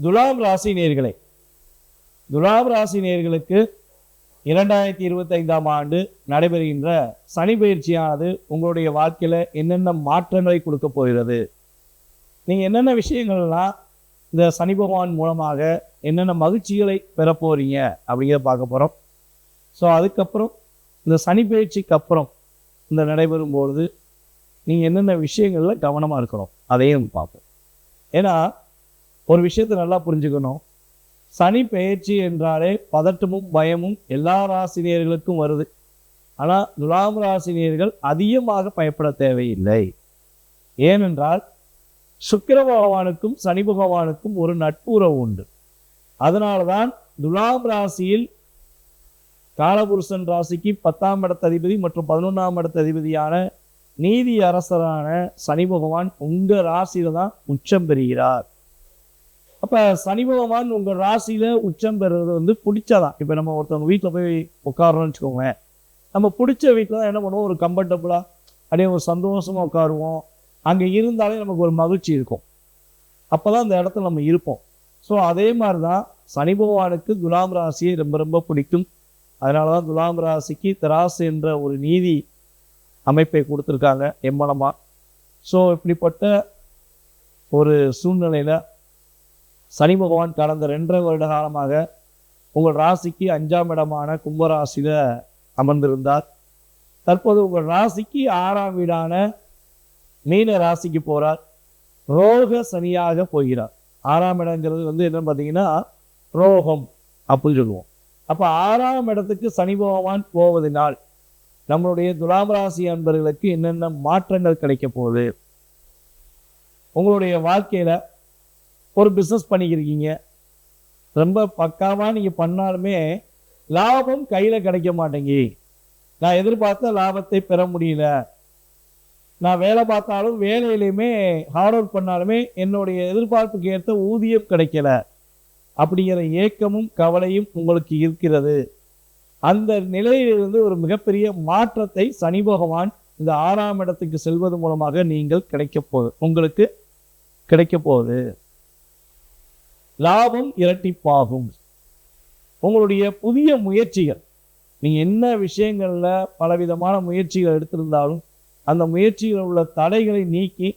துலாம் ராசி நேயர்களே, துலாம் ராசி நேயர்களுக்கு 2025ஆம் ஆண்டு நடைபெறுகின்ற சனி பயிற்சியானது உங்களுடைய வாழ்க்கையில என்னென்ன மாற்றங்களை கொடுக்க போகிறது, நீங்க என்னென்ன விஷயங்கள்லாம் இந்த சனி பகவான் மூலமாக என்னென்ன மகிழ்ச்சிகளை பெற போறீங்க அப்படிங்கிறத பார்க்க போறோம். ஸோ அதுக்கப்புறம் இந்த சனி பயிற்சிக்கு அப்புறம் இந்த நடைபெறும் பொழுது நீங்கள் என்னென்ன விஷயங்கள்ல கவனமாக இருக்கணும் அதையும் பார்ப்போம். ஏன்னா ஒரு விஷயத்தை நல்லா புரிஞ்சுக்கணும். சனி பெயர்ச்சி என்றாலே பதட்டமும் பயமும் எல்லா ராசினியர்களுக்கும் வருது. ஆனால் துலாம் ராசினியர்கள் அதிகமாக பயப்பட தேவையில்லை. ஏனென்றால் சுக்கிர பகவானுக்கும் சனி பகவானுக்கும் ஒரு நட்புறவு உண்டு. அதனால தான் துலாம் ராசியில் காலபுருஷன் ராசிக்கு 10ஆம் இடத்த அதிபதி மற்றும் 11ஆம் இடத்த அதிபதியான நீதி அரசரான சனி பகவான் உங்கள் ராசியில தான் உச்சம் பெறுகிறார். அப்போ சனி பகவான் உங்கள் ராசியில் உச்சம் பெறுறது வந்து பிடிச்சாதான். இப்போ நம்ம ஒருத்தவங்க வீட்டில் போய் உட்காரோன்னு வச்சுக்கோங்க, நம்ம பிடிச்ச வீட்டில் தான் என்ன பண்ணுவோம், ஒரு கம்ஃபர்டபுளாக அப்படியே ஒரு சந்தோஷமாக உட்காருவோம். அங்கே இருந்தாலே நமக்கு ஒரு மகிழ்ச்சி இருக்கும். அப்போ தான் அந்த இடத்துல நம்ம இருப்போம். ஸோ அதே மாதிரி தான் சனி பகவானுக்கு துலாம் ராசியை ரொம்ப ரொம்ப பிடிக்கும். அதனால தான் துலாம் ராசிக்கு தராசு என்ற ஒரு நீதி அமைப்பை கொடுத்துருக்காங்க எம்மனமாக. ஸோ இப்படிப்பட்ட ஒரு சூழ்நிலையில் சனி பகவான் கடந்த 2.5 வருட காலமாக உங்கள் ராசிக்கு 5ஆம் இடமான கும்பராசியில் அமர்ந்திருந்தார். தற்போது உங்கள் ராசிக்கு 6ஆம் வீடான மீன ராசிக்கு போகிறார். ரோக சனியாக போகிறார். 6ஆம் இடங்கிறது வந்து என்னன்னு பார்த்தீங்கன்னா ரோகம் அப்படின்னு சொல்லுவோம். அப்போ 6ஆம் இடத்துக்கு சனி பகவான் போவதனால் நம்மளுடைய துலாம் ராசி அன்பர்களுக்கு என்னென்ன மாற்றங்கள் கிடைக்க போகுது, உங்களுடைய வாழ்க்கையில் ஒரு பிஸ்னஸ் பண்ணிக்கிறீங்க, ரொம்ப பக்காவாக நீங்கள் பண்ணாலுமே லாபம் கையில் கிடைக்க மாட்டேங்கி, நான் எதிர்பார்த்த லாபத்தை பெற முடியல, நான் வேலை பார்த்தாலும் வேலையிலையுமே ஹார்ட் ஒர்க் பண்ணாலுமே என்னுடைய எதிர்பார்ப்புக்கு ஏற்ற ஊதியம் கிடைக்கல அப்படிங்கிற ஏக்கமும் கவலையும் உங்களுக்கு இருக்கிறது. அந்த நிலையிலிருந்து ஒரு மிகப்பெரிய மாற்றத்தை சனி பகவான் இந்த 6ஆம் இடத்துக்கு செல்வது மூலமாக நீங்கள் உங்களுக்கு கிடைக்க போகுது. லாபம் இரட்டிப்பாகும். உங்களுடைய புதிய முயற்சிகள், நீங்கள் என்ன விஷயங்களில் பலவிதமான முயற்சிகள் எடுத்திருந்தாலும் அந்த முயற்சிகளில் உள்ள தடைகளை நீக்கி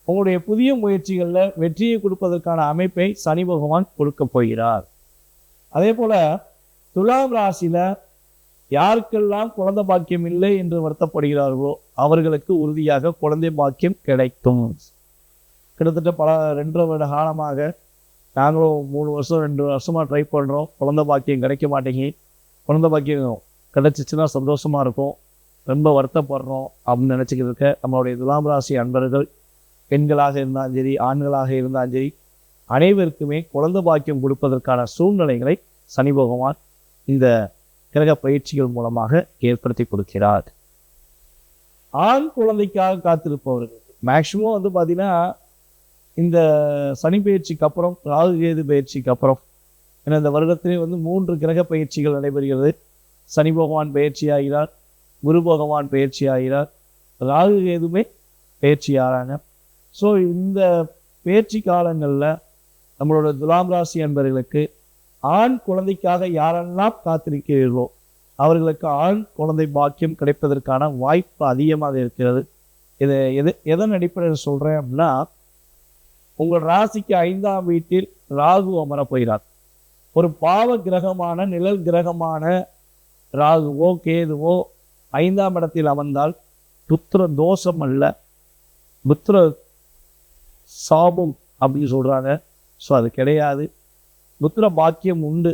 உங்களுடைய புதிய முயற்சிகளில் வெற்றியை கொடுப்பதற்கான அமைப்பை சனி பகவான் கொடுக்க போகிறார். அதே போல் துலாம் ராசியில் யாருக்கெல்லாம் குழந்தை பாக்கியம் இல்லை என்று வருத்தப்படுகிறார்களோ அவர்களுக்கு உறுதியாக குழந்தை பாக்கியம் கிடைக்கும். கிட்டத்தட்ட 2.5 வருட காலமாக நாங்களும் 3 வருஷம் 2 வருஷமாக ட்ரை பண்ணுறோம். குழந்தை பாக்கியம் கிடைக்க மாட்டேங்கி. குழந்தை பாக்கியம் கிடைச்சிச்சுன்னா சந்தோஷமாக இருக்கும். ரொம்ப வருத்தப்படுறோம் அப்படின்னு நினச்சிக்கிட்டு இருக்க நம்மளுடைய துலாம் ராசி அன்பர்கள், பெண்களாக இருந்தாலும் சரி ஆண்களாக இருந்தாலும் சரி, அனைவருக்குமே குழந்தை பாக்கியம் கொடுப்பதற்கான சூழ்நிலைகளை சனி பகவான் இந்த கிரக பயிற்சிகள் மூலமாக ஏற்படுத்தி கொடுக்கிறார். ஆண் குழந்தைக்காக காத்திருப்பவர்கள் மேக்சிமம் வந்து பார்த்தீங்கன்னா இந்த சனி பயிற்சிக்கு அப்புறம் ராகு கேது பயிற்சிக்கு அப்புறம், ஏன்னா இந்த வருடத்திலே வந்து 3 கிரக பயிற்சிகள் நடைபெறுகிறது. சனி பகவான் பயிற்சி ஆகிறார், குரு பகவான் பயிற்சி ஆகிறார், ராகு கேதுமே பயிற்சி ஆகிறாங்க. ஸோ இந்த பயிற்சி காலங்களில் நம்மளோட துலாம் ராசி அன்பர்களுக்கு ஆண் குழந்தைக்காக யாரெல்லாம் காத்திருக்கிறீர்களோ அவர்களுக்கு ஆண் குழந்தை பாக்கியம் கிடைப்பதற்கான வாய்ப்பு அதிகமாக இருக்கிறது. எதன் அடிப்படையில் சொல்கிறேன் அப்படின்னா, உங்கள் ராசிக்கு 5ஆம் வீட்டில் ராகு அமர போகிறார். ஒரு பாவ கிரகமான நிழல் கிரகமான ராகுவோ கேதுவோ 5ஆம் இடத்தில் அமர்ந்தால் புத்திர தோஷம் அல்ல, புத்திர சாபம் அப்படின்னு சொல்கிறாங்க. ஸோ அது கிடையாது. புத்திர பாக்கியம் உண்டு.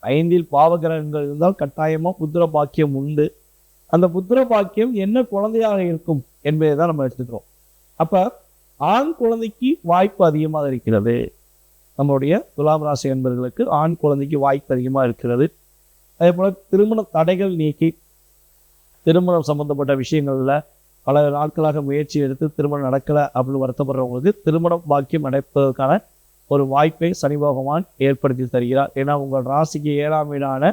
5இல் பாவ கிரகங்கள் இருந்தால் கட்டாயமாக புத்திர பாக்கியம் உண்டு. அந்த புத்திர பாக்கியம் என்ன குழந்தையாக இருக்கும் என்பதை தான் நம்ம எடுத்துக்கிறோம். அப்போ ஆண் குழந்தைக்கு வாய்ப்பு அதிகமாக இருக்கிறது. நம்மளுடைய துலாம் ராசி என்பவர்களுக்கு ஆண் குழந்தைக்கு வாய்ப்பு அதிகமாக இருக்கிறது. அதே போல் திருமண தடைகள் நீக்கி திருமணம் சம்பந்தப்பட்ட விஷயங்களில் பல நாட்களாக முயற்சி எடுத்து திருமணம் நடக்கலை அப்படின்னு வருத்தப்படுறவங்களுக்கு திருமணம் பாக்கியம் நடப்பதற்கான ஒரு வாய்ப்பை சனி பகவான் ஏற்படுத்தி தருகிறார். ஏன்னா உங்கள் ராசிக்கு 7ஆம் வீடான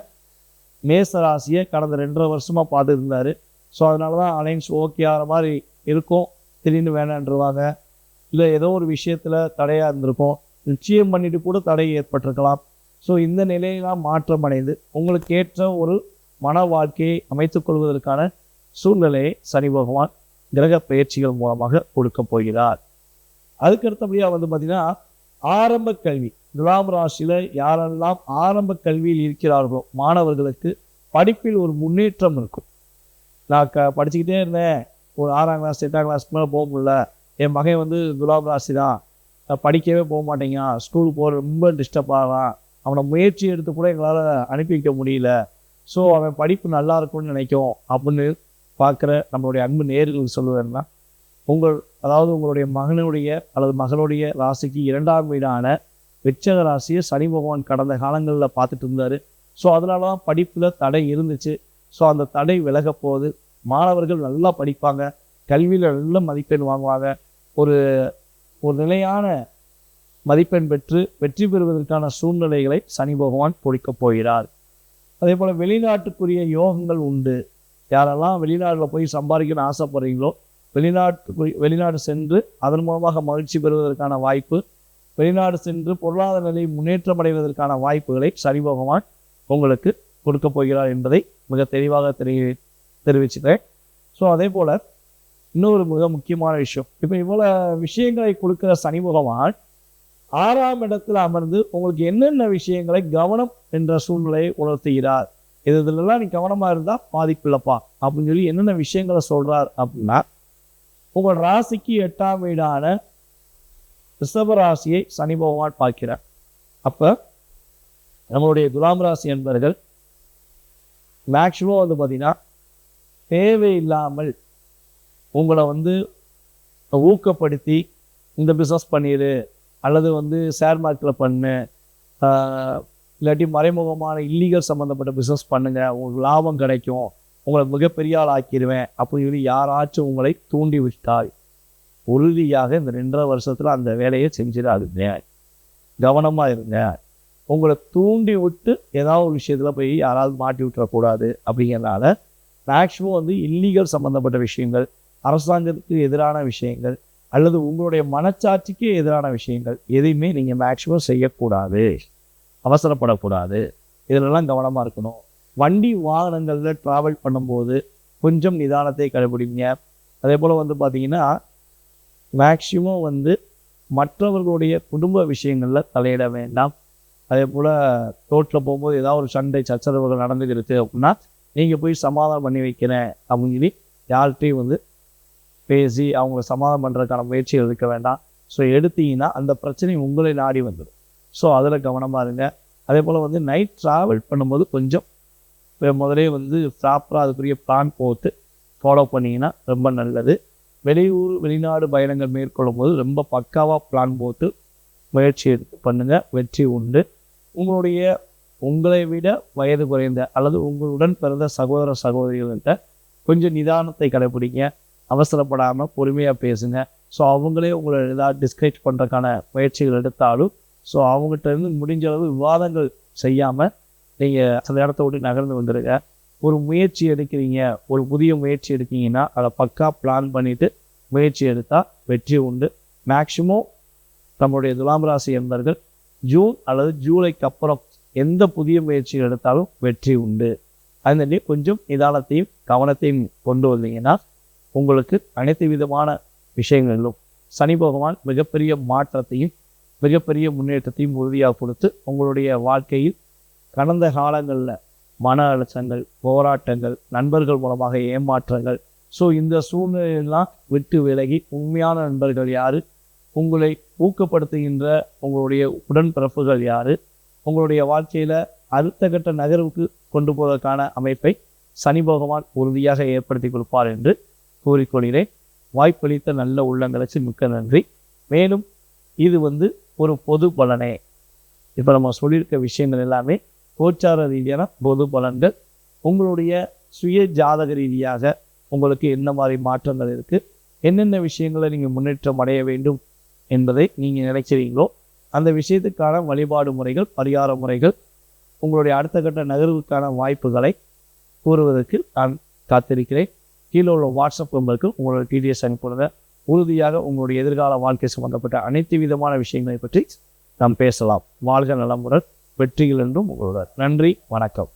மேச ராசியை கடந்த 2.5 வருஷமாக பார்த்துருந்தாரு. ஸோ அதனால தான் அலைன்ஸ் ஓகே ஆகிற மாதிரி இருக்கும், திடீர்னு வேணான்றுவாங்க, இல்லை ஏதோ ஒரு விஷயத்தில் தடையாக இருந்திருக்கும், நிச்சயம் பண்ணிட்டு கூட தடை ஏற்பட்டிருக்கலாம். ஸோ இந்த நிலையெல்லாம் மாற்றம் அடைந்து உங்களுக்கு ஏற்ற ஒரு மன வாழ்க்கையை அமைத்துக் கொள்வதற்கான சூழ்நிலையை சனி பகவான் கிரக பயிற்சிகள் மூலமாக கொடுக்க போகிறார். அதுக்கு அடுத்தபடியாக பார்த்தீங்கன்னா ஆரம்ப கல்வி. துலாம் ராசியில் யாரெல்லாம் ஆரம்ப கல்வியில் இருக்கிறார்களோ மாணவர்களுக்கு படிப்பில் ஒரு முன்னேற்றம் இருக்கும். நான் படிச்சுக்கிட்டே இருந்தேன், ஒரு 6ஆம் கிளாஸ் 8ஆம் கிளாஸ்க்கு மேலே போக முடியல, என் மகன் துலாம் ராசி தான், படிக்கவே போக மாட்டேங்க, ஸ்கூலுக்கு போகிற ரொம்ப டிஸ்டர்ப் ஆகலாம், அவனை முயற்சி எடுத்து கூட எங்களால் அனுப்பி வைக்க முடியல, ஸோ அவன் படிப்பு நல்லா இருக்கும்னு நினைக்கும் அப்படின்னு பார்க்குற நம்மளுடைய அன்பு நேயர்களுக்கு சொல்லுவேன்னா, உங்களுடைய மகனுடைய அல்லது மகளுடைய ராசிக்கு 2ஆம் வீடான விருச்சிக ராசியை சனி பகவான் கடந்த காலங்களில் பார்த்துட்டு இருந்தார். ஸோ அதனால தான் படிப்பில் தடை இருந்துச்சு. ஸோ அந்த தடை விலக போகுது. மாணவர்கள் நல்லா படிப்பாங்க, கல்வியில் நல்ல மதிப்பெண் வாங்குவாங்க, ஒரு ஒரு நிலையான மதிப்பெண் பெற்று வெற்றி பெறுவதற்கான சூழ்நிலைகளை சனி பகவான் கொடுக்கப் போகிறார். அதே போல் வெளிநாட்டுக்குரிய யோகங்கள் உண்டு. யாரெல்லாம் வெளிநாட்டில் போய் சம்பாதிக்கணும்னு ஆசைப்படுறீங்களோ வெளிநாடு சென்று அதன் மூலமாக மகிழ்ச்சி பெறுவதற்கான வாய்ப்பு, வெளிநாடு சென்று பொருளாதார நிலை முன்னேற்றம் அடைவதற்கான வாய்ப்புகளை சனி பகவான் உங்களுக்கு கொடுக்க போகிறார் என்பதை மிக தெளிவாக தெரிவிச்சுக்கிறேன். ஸோ அதே போல் இன்னொரு மிக முக்கியமான விஷயம், இப்போ இவ்வளோ விஷயங்களை கொடுக்குற சனி பகவான் 6ஆம் இடத்துல அமர்ந்து உங்களுக்கு என்னென்ன விஷயங்களை கவனம் என்ற சூழ்நிலையை உணர்த்துகிறார். இதெல்லாம் நீ கவனமாக இருந்தால் பாதிப்பில்லப்பா அப்படின்னு சொல்லி என்னென்ன விஷயங்களை சொல்கிறார் அப்படின்னா, உங்கள் ராசிக்கு 8ஆம் வீடான ரிஷப ராசியை சனி பகவான் பார்க்கிறார். அப்போ நம்மளுடைய துலாம் ராசி என்பவர்கள் மேக்சிமம் பார்த்தீங்கன்னா தேவையில்லாமல் உங்களை ஊக்கப்படுத்தி இந்த பிஸ்னஸ் பண்ணிடு அல்லது ஷேர் மார்க்கெட்டில் பண்ணு, இல்லாட்டி மறைமுகமான இல்லீகல் சம்மந்தப்பட்ட பிஸ்னஸ் பண்ணுங்க, உங்களுக்கு லாபம் கிடைக்கும், உங்களை மிகப்பெரிய ஆள் ஆக்கிடுவேன் அப்படின்னு சொல்லி யாராச்சும் உங்களை தூண்டி விட்டால் உறுதியாக இந்த 2.5 வருஷத்தில் அந்த வேலையை செஞ்சிடாதுங்க. கவனமாக இருங்க. உங்களை தூண்டி விட்டு ஏதாவது ஒரு விஷயத்தில் போய் யாராவது மாட்டி விட்டுறக்கூடாது. அப்படிங்கிறனால மேக்சிமம் இல்லீகல் சம்மந்தப்பட்ட விஷயங்கள், அரசாங்கத்துக்கு எதிரான விஷயங்கள் அல்லது உங்களுடைய மனச்சாட்சிக்கு எதிரான விஷயங்கள் எதையுமே நீங்கள் மேக்சிமம் செய்யக்கூடாது, அவசரப்படக்கூடாது. இதிலெல்லாம் கவனமாக இருக்கணும். வண்டி வாகனங்களில் ட்ராவல் பண்ணும்போது கொஞ்சம் நிதானத்தை கடைபிடிங்க. அதே போல் பார்த்தீங்கன்னா மேக்சிமம் மற்றவர்களுடைய குடும்ப விஷயங்களில் தலையிட வேண்டாம். அதே போல் ரோட்டில் போகும்போது ஏதாவது ஒரு சண்டை சச்சரவுகள் நடந்துக்கிறது அப்படின்னா நீங்கள் போய் சமாதானம் பண்ணி வைக்கிறேன் அப்படின்னு சொல்லி யார்கிட்டையும் பேசி அவங்கள சமாதானம் பண்ணுறதுக்கான முயற்சிகள் இருக்க வேண்டாம். ஸோ எடுத்தீங்கன்னா அந்த பிரச்சனை உங்களை நாடி வந்துடும். ஸோ அதில் கவனமாக இருங்க. அதே போல் நைட் ட்ராவல் பண்ணும்போது கொஞ்சம் முதலே ப்ராப்பராக அதுக்குரிய பிளான் போட்டு ஃபாலோ பண்ணிங்கன்னா ரொம்ப நல்லது. வெளியூர் வெளிநாடு பயணங்கள் மேற்கொள்ளும் போது ரொம்ப பக்காவாக பிளான் போட்டு முயற்சி எடுத்து பண்ணுங்கள், வெற்றி உண்டு. உங்களை விட வயது குறைந்த அல்லது உங்களுடன் பிறந்த சகோதர சகோதரிகள்கிட்ட கொஞ்சம் நிதானத்தை கடைபிடிங்க. அவசரப்படாமல் பொறுமையாக பேசுங்க. ஸோ அவங்களே உங்களை ஏதாவது டிஸ்கரேஜ் பண்ணுறதுக்கான முயற்சிகள் எடுத்தாலும் ஸோ அவங்ககிட்ட முடிஞ்ச அளவு விவாதங்கள் செய்யாமல் நீங்கள் அந்த இடத்த விட்டு நகர்ந்து வந்துடுங்க. ஒரு முயற்சி எடுக்கிறீங்க, ஒரு புதிய முயற்சி எடுத்தீங்கன்னா அதை பக்கா பிளான் பண்ணிவிட்டு முயற்சி எடுத்தால் வெற்றி உண்டு. மேக்சிமம் நம்மளுடைய துலாம் ராசி என்பவர்கள் ஜூன் அல்லது ஜூலைக்கு அப்புறம் எந்த புதிய முயற்சிகள் எடுத்தாலும் வெற்றி உண்டு. அதனாலே கொஞ்சம் நிதானத்தையும் கவனத்தையும் கொண்டு வந்தீங்கன்னா உங்களுக்கு அனைத்து விதமான விஷயங்களிலும் சனி பகவான் மிகப்பெரிய மாற்றத்தையும் மிகப்பெரிய முன்னேற்றத்தையும் உறுதியாக கொடுத்து உங்களுடைய வாழ்க்கையில் கடந்த காலங்களில் மன அழுத்தங்கள், போராட்டங்கள், நண்பர்கள் மூலமாக ஏமாற்றங்கள், ஸோ இந்த சூழ்நிலையெல்லாம் விட்டு விலகி உண்மையான நண்பர்கள் யார், உங்களை ஊக்கப்படுத்துகின்ற உங்களுடைய உடன்பிறப்புகள் யார், உங்களுடைய வாழ்க்கையில் அடுத்த கட்ட நகர்வுக்கு கொண்டு போவதற்கான அமைப்பை சனி பகவான் உறுதியாக ஏற்படுத்தி கொடுப்பார் என்று கூறிக்கொள்கிறேன். வாய்ப்பளித்த நல்ல உள்ளங்களுக்கு மிக்க நன்றி. மேலும் இது ஒரு பொது பலனே. இப்போ நம்ம சொல்லியிருக்க விஷயங்கள் எல்லாமே கோச்சார ரீதியான பொது பலன்கள். உங்களுடைய சுய ஜாதக ரீதியாக உங்களுக்கு என்ன மாதிரி மாற்றங்கள் இருக்குது, என்னென்ன விஷயங்களை நீங்கள் முன்னேற்றம் அடைய வேண்டும் என்பதை நீங்கள் நினைக்கிறீங்களோ அந்த விஷயத்துக்கான வழிபாடு முறைகள், பரிகார முறைகள், உங்களுடைய அடுத்த கட்ட நகர்வுக்கான வாய்ப்புகளை கூறுவதற்கு நான் காத்திருக்கிறேன். கீழே உள்ள வாட்ஸ்அப் நம்பருக்கு உங்களோட டீடைல்ஸ் அனுப்புங்க. உறுதியாக உங்களுடைய எதிர்கால வாழ்க்கை சம்பந்தப்பட்ட அனைத்து விதமான விஷயங்களை பற்றி நாம் பேசலாம். வாழ்க நலமுடன், வெற்றிகள் என்றும் உங்களுடன். நன்றி, வணக்கம்.